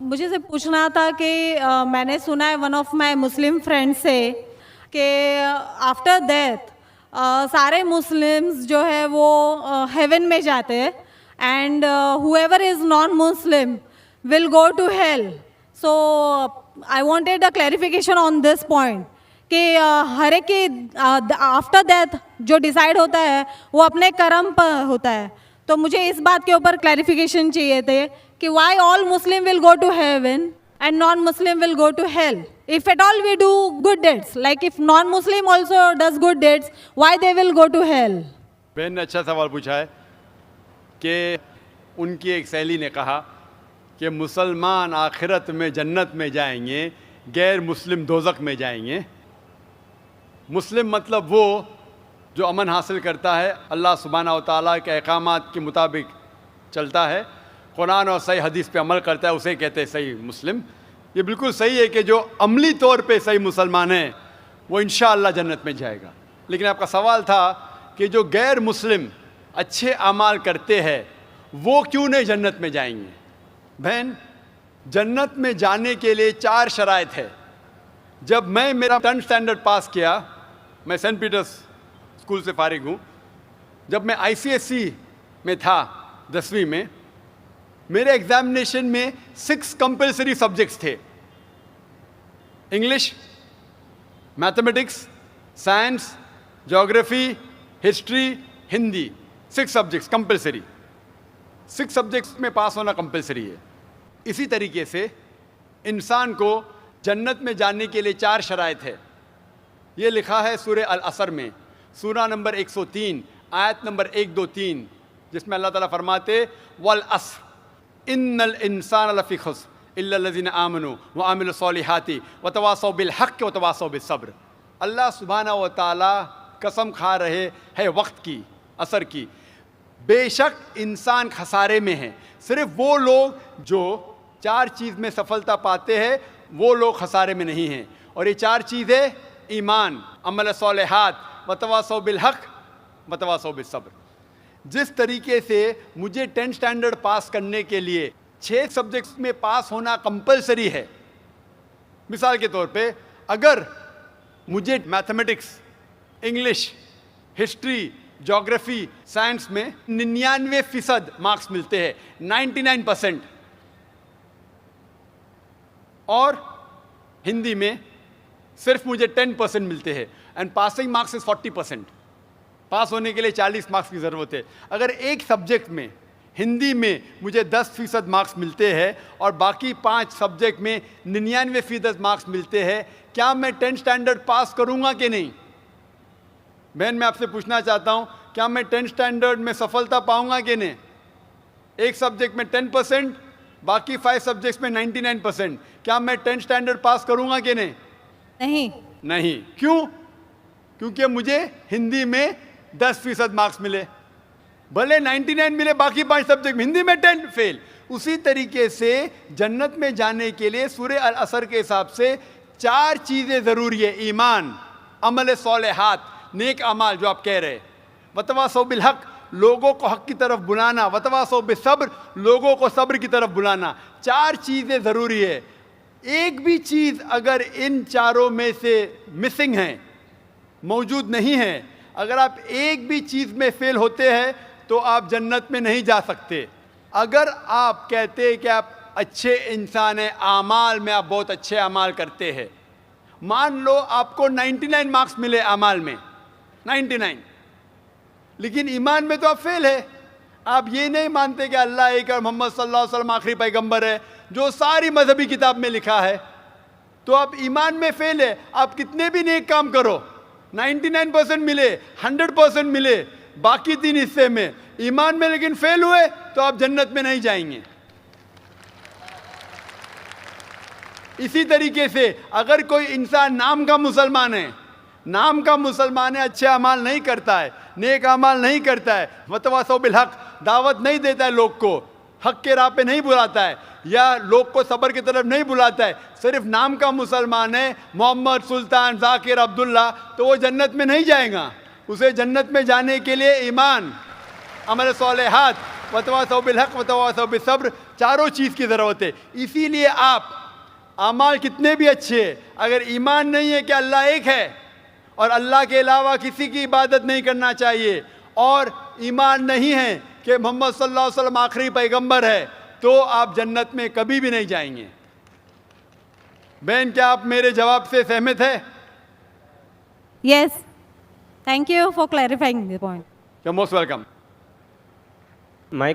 मुझे से पूछना था कि मैंने सुना है one of my Muslim friends से कि आफ्टर डेथ सारे मुस्लिम्स जो है वो हेवन में जाते हैं and whoever is non Muslim will go to hell. So I wanted a clarification on this point कि हर एक की आफ्टर डेथ जो डिसाइड होता है वो अपने कर्म पर होता है. तो मुझे इस बात के ऊपर क्लैरिफिकेशन चाहिए थे कि why all Muslim will go to heaven and non-Muslim will go to hell. If at all we do good deeds, like if non-Muslim also does good deeds, why they will go to hell? बहन ने अच्छा सवाल पूछा है कि उनकी एक सहेली ने कहा कि मुसलमान आखिरत में जन्नत में जाएंगे, गैर मुस्लिम दोज़ख में जाएंगे. मुस्लिम मतलब वो जो अमन हासिल करता है, अल्लाह सुब्हानहू व तआला के अहकामात के मुताबिक चलता है, कुरान और सही हदीस पे अमल करता है, उसे कहते हैं सही मुस्लिम. ये बिल्कुल सही है कि जो अमली तौर पे सही मुसलमान है वो इंशाअल्लाह जन्नत में जाएगा. लेकिन आपका सवाल था कि जो गैर मुस्लिम अच्छे अमाल करते हैं वो क्यों नहीं जन्नत में जाएंगे. बहन, जन्नत में जाने के लिए 4 शराइत है. जब मैं मेरा 10th स्टैंडर्ड पास किया, मैं सेंट पीटर्स स्कूल से फारिग हूँ, जब मैं ICSE में था 10वीं में, मेरे एग्जामिनेशन में 6 कंपलसरी सब्जेक्ट्स थे. English, mathematics, science, geography, history, Hindi. 6 subjects compulsory. 6 subjects में पास होना कंपलसरी है. इसी तरीके से इंसान को जन्नत में जाने के लिए 4 शराइत है. ये लिखा है सूरह अल असर में, सूरा नंबर 103 आयत नंबर 1, 2, 3, जिसमें अल्लाह ताला फरमाते वल अस्र इन्नल इंसान लफी खुस्र इल्ला लज़ीना आमनू व आमिलुस सॉलिहाति व तवासौ बिल हक़्क़ व तवासौ बिस सब्र. अल्लाह सुब्हानहू व तआला कसम खा रहे हैं वक्त की, असर की. बेशक इंसान खसारे में है. सिर्फ वो लोग जो 4 चीज़ में सफलता पाते हैं वो लोग खसारे में नहीं हैं. और ये 4 चीज़ें ईमान, अमल सॉलिहात, व तवासौ बिल हक़्क़ व तवासौ बिस सब्र. जिस तरीके से मुझे 10th स्टैंडर्ड पास करने के लिए 6 सब्जेक्ट्स में पास होना कंपलसरी है. मिसाल के तौर पे अगर मुझे mathematics, English, history, geography, science में 99% मार्क्स मिलते हैं, 99%, और हिंदी में सिर्फ मुझे 10% मिलते हैं एंड पासिंग मार्क्स इज 40%. पास होने के लिए 40 मार्क्स की ज़रूरत है. अगर एक सब्जेक्ट में, हिंदी में, मुझे 10% मार्क्स मिलते हैं और बाकी 5 सब्जेक्ट में 99% मार्क्स मिलते हैं, क्या मैं 10th स्टैंडर्ड पास करूँगा कि नहीं? बहन, मैं आपसे पूछना चाहता हूँ, क्या मैं 10th स्टैंडर्ड में सफलता पाऊँगा कि नहीं? एक सब्जेक्ट में 10%, बाकी 5 सब्जेक्ट्स में 99%, क्या मैं 10th स्टैंडर्ड पास करूँगा कि नहीं? नहीं. क्यों? क्योंकि मुझे हिंदी में 10% मार्क्स मिले, भले 99 मिले बाकी 5 सब्जेक्ट में, हिंदी में 10 फेल. उसी तरीके से जन्नत में जाने के लिए सूरह अल असर के हिसाब से 4 चीज़ें ज़रूरी है. ईमान, अमल सॉलिहात, नेक अमाल जो आप कह रहे, वतवासौ बिल हक़, लोगों को हक़ की तरफ बुलाना, वतवासौ बिस सब्र, लोगों को सब्र की तरफ बुलाना. 4 चीज़ें ज़रूरी है. एक भी चीज़ अगर इन चारों में से मिसिंग है, मौजूद नहीं है, अगर आप एक भी चीज़ में फेल होते हैं तो आप जन्नत में नहीं जा सकते. अगर आप कहते हैं कि आप अच्छे इंसान हैं, आमाल में आप बहुत अच्छे अमाल करते हैं, मान लो आपको 99 मार्क्स मिले अमाल में, 99, लेकिन ईमान में तो आप फेल है. आप ये नहीं मानते कि अल्लाह एक और मोहम्मद सल्लल्लाहु अलैहि वसल्लम आखिरी पैगंबर है, जो सारी मजहबी किताब में लिखा है, तो आप ईमान में फेल है. आप कितने भी नेक काम करो, 99% मिले, 100% मिले, बाकी 3 हिस्से में ईमान में लेकिन फेल हुए, तो आप जन्नत में नहीं जाएंगे. इसी तरीके से अगर कोई इंसान नाम का मुसलमान है, अच्छे अमाल नहीं करता है, नेक अमाल नहीं करता है, वतवासौ बिल हक़, दावत नहीं देता है, लोग को हक़ के राह पे नहीं बुलाता है, या लोग को सब्र की तरफ नहीं बुलाता है, सिर्फ नाम का मुसलमान है, मोहम्मद, सुल्तान, जाकिर, अब्दुल्ला, तो वो जन्नत में नहीं जाएगा. उसे जन्नत में जाने के लिए ईमान, अमल सॉलिहात, वतवासौ बिलहक वतवासौ बिसब्र, चारों चीज़ की ज़रूरत है। इसीलिए आप अमाल कितने भी अच्छे हैं, अगर ईमान नहीं है कि अल्लाह एक है और अल्लाह के अलावा किसी की इबादत नहीं करना चाहिए, और ईमान नहीं है कि मोहम्मद सल्लल्लाहु अलैहि वसल्लम आखिरी पैगंबर है, तो आप जन्नत में कभी भी नहीं जाएंगे। बहन, क्या आप मेरे जवाब से सहमत है? Yes. Thank you for clarifying the point. You're most welcome. My